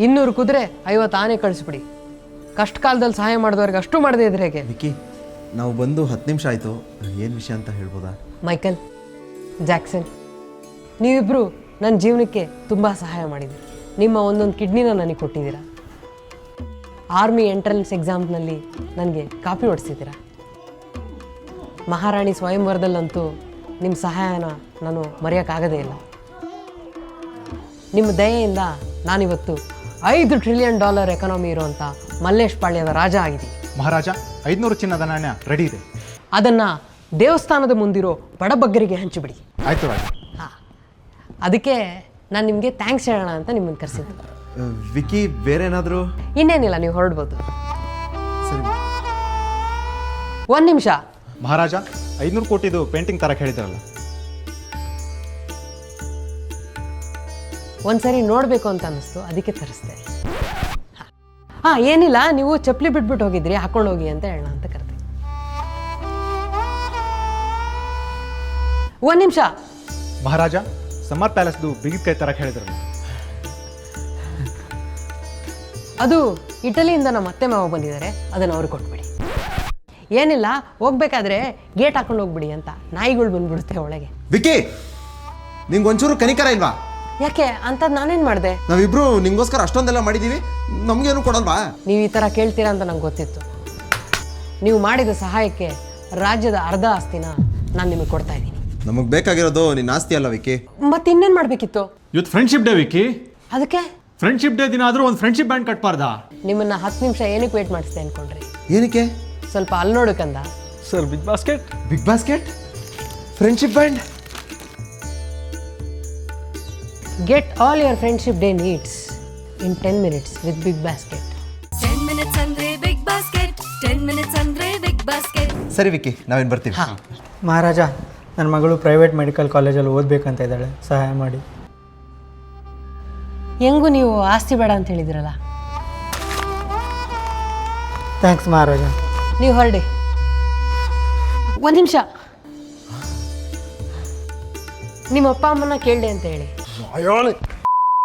200 ಕುದುರೆ 50 ಆನೆ ಕಳಿಸ್ಬಿಡಿ. ಕಷ್ಟ ಕಾಲದಲ್ಲಿ ಸಹಾಯ ಮಾಡಿದವ್ರಿಗೆ ಅಷ್ಟು ಮಾಡದೇ ಇದ್ರೆ ಹೇಗೆ? ವಿಕ್ಕಿ, ನಾವು ಬಂದು 10 ನಿಮಿಷ ಆಯಿತು. ಏನು ವಿಷಯ ಅಂತ ಹೇಳ್ಬೋದಾ? ಮೈಕಲ್, ಜಾಕ್ಸನ್, ನೀವಿಬ್ಬರು ನನ್ನ ಜೀವನಕ್ಕೆ ತುಂಬ ಸಹಾಯ ಮಾಡಿದ್ದೀರಿ. ನಿಮ್ಮ ಒಂದೊಂದು ಕಿಡ್ನಿನ ನನಗೆ ಕೊಟ್ಟಿದ್ದೀರಾ. ಆರ್ಮಿ ಎಂಟ್ರೆನ್ಸ್ ಎಕ್ಸಾಮ್ನಲ್ಲಿ ನನಗೆ ಕಾಪಿ ಹೊಡಿಸಿದ್ದೀರಾ. ಮಹಾರಾಣಿ ಸ್ವಯಂವರದಲ್ಲಂತೂ ನಿಮ್ಮ ಸಹಾಯನ ನಾನು ಮರೆಯೋಕ್ಕಾಗದೇ ಇಲ್ಲ. ನಿಮ್ಮ ದಯೆಯಿಂದ ನಾನಿವತ್ತು $5 ಟ್ರಿಲಿಯನ್ ಎಕಾನಮಿ ಇರುವಂಥ ಮಲ್ಲೇಶ್ ಪಾಳ್ಯದ ರಾಜ ಆಗಿದ್ದೀನಿ. ಮಹಾರಾಜ, 500 ಚಿನ್ನದ ನಾಣ್ಯ ರೆಡಿ ಇದೆ. ಅದನ್ನು ದೇವಸ್ಥಾನದ ಮುಂದಿರೋ ಬಡಬಗ್ಗರಿಗೆ ಹಂಚಿಬಿಡಿ. ಆಯಿತು ರಾಜ. ಹಾಂ, ಅದಕ್ಕೆ ನಾನು ನಿಮಗೆ ಥ್ಯಾಂಕ್ಸ್ ಹೇಳೋಣ ಅಂತ ನಿಮ್ಮನ್ನು ಕರೆಸಿದ್ದು. ವಿಕ್ಕಿ, ಬೇರೆ ಏನಾದರೂ? ಇನ್ನೇನಿಲ್ಲ, ನೀವು ಹೊರಡ್ಬೋದು. ಸರಿ. 1 ನಿಮಿಷ. ಮಹಾರಾಜ, 500 ಕೋಟಿದು ಪೇಂಟಿಂಗ್ ತರಕ್ಕೆ ಹೇಳಿದ್ರಲ್ಲ, ಒಂದ್ಸರಿ ನೋಡಬೇಕು ಅಂತ ಅನ್ನಿಸ್ತು, ಅದಕ್ಕೆ ತರಿಸ್ದೆ. ಹಾಂ, ಏನಿಲ್ಲ, ನೀವು ಚಪ್ಪಲಿ ಬಿಟ್ಬಿಟ್ಟು ಹೋಗಿದ್ರಿ, ಹಾಕೊಂಡು ಹೋಗಿ ಅಂತ ಹೇಳೋಣ ಅಂತ ಕರೆದೆ. 1 ನಿಮಿಷ. ಮಹಾರಾಜ, ಸಮ್ಮರ್ ಪ್ಯಾಲೇಸ್ದು ಬಿಗಿದ ಕೈ ತರಕ್ಕೆ ಹೇಳಿದ್ರಲ್ಲ, ಅದು ಇಟಲಿಯಿಂದ ನಮ್ಮ ಅತ್ತೆ ಮಾವ ಬಂದಿದ್ದಾರೆ, ಅದನ್ನು ಅವ್ರಿಗೆ ಕೊಟ್ಬಿಡಿ. ಏನಿಲ್ಲ, ಹೋಗ್ಬೇಕಾದ್ರೆ ಗೇಟ್ ಹಾಕೊಂಡು ಹೋಗ್ಬಿಡಿ ಅಂತ, ನಾಯಿಗಳು ಬಂದ್ಬಿಡುತ್ತೆ ಒಳಗೆ. ವಿಕ್ಕಿ, ನಿಂಗೆ ಒಂಚೂರು ಕನಿಕರ ಇಲ್ವಾ? ಯಾಕೆ ಅಂಥದ್ದು ನಾನೇನು ಮಾಡಿದೆ? ನಾವಿಬ್ರು ನಿಂಗೋಸ್ಕರ ಅಷ್ಟೊಂದೆಲ್ಲ ಮಾಡಿದ್ದೀವಿ, ನಮಗೇನು ಕೊಡಲ್ವಾ? ನೀವು ಈ ಥರ ಕೇಳ್ತೀರಾ ಅಂತ ನಂಗೆ ಗೊತ್ತಿತ್ತು. ನೀವು ಮಾಡಿದ ಸಹಾಯಕ್ಕೆ ರಾಜ್ಯದ ಅರ್ಧ ಆಸ್ತಿನ ನಾನು ನಿಮಗೆ ಕೊಡ್ತಾ ಇದ್ದೀನಿ. ನಮಗೆ ಬೇಕಾಗಿರೋದು ನಿನ್ನ ಆಸ್ತಿ ಅಲ್ಲ ವಿಕ್ಕಿ. ಮತ್ತೆ ಇನ್ನೇನು ಮಾಡಬೇಕಿತ್ತು? ಇವತ್ತು ಫ್ರೆಂಡ್ಶಿಪ್ ಡೇ ವಿಕ್ಕಿ. ಅದಕ್ಕೆ ಫ್ರೆಂಡ್ಶಿಪ್ ಡೇ ದಿನ ಆದರೂ ಒಂದು ಫ್ರೆಂಡ್ಶಿಪ್ ಬ್ಯಾಂಡ್ ಕಟ್ಬಾರ್ದಾ? ನಿಮ್ಮನ್ನು 10 ನಿಮಿಷ ಏನಕ್ಕೆ ವೇಟ್ ಮಾಡಿಸ್ದೆ ಅನ್ಕೊಂಡ್ರಿ? ಏನಕ್ಕೆ? ಸ್ವಲ್ಪ ಅಲ್ಲಿ ನೋಡಕ್ಕಂದ. Sir, big basket. Big basket friendship band. Get all your friendship day needs in 10 minutes with Big Basket. 10 minutes andre Big Basket. 10 minutes andre Big Basket. ಸರಿ ವಿಕ್ಕಿ, ನಾವೇನು ಬರ್ತೀವಿ. ಮಹಾರಾಜ, ನನ್ನ ಮಗಳು ಪ್ರೈವೇಟ್ ಮೆಡಿಕಲ್ ಕಾಲೇಜಲ್ಲಿ ಓದಬೇಕಂತ ಇದ್ದಾಳೆ, ಸಹಾಯ ಮಾಡಿ. ಹೆಂಗೂ ನೀವು ಆಸ್ತಿ ಬೇಡ ಅಂತ ಹೇಳಿದಿರಲ್ಲ. ಥ್ಯಾಂಕ್ಸ್ ಮಹಾರಾಜ. ನೀವು ಹೊರಡಿ. 1 ನಿಮಿಷ. ನಿಮ್ಮ ಅಪ್ಪ ಅಮ್ಮನ ಕೇಳಿದೆ ಅಂತ ಹೇಳಿ.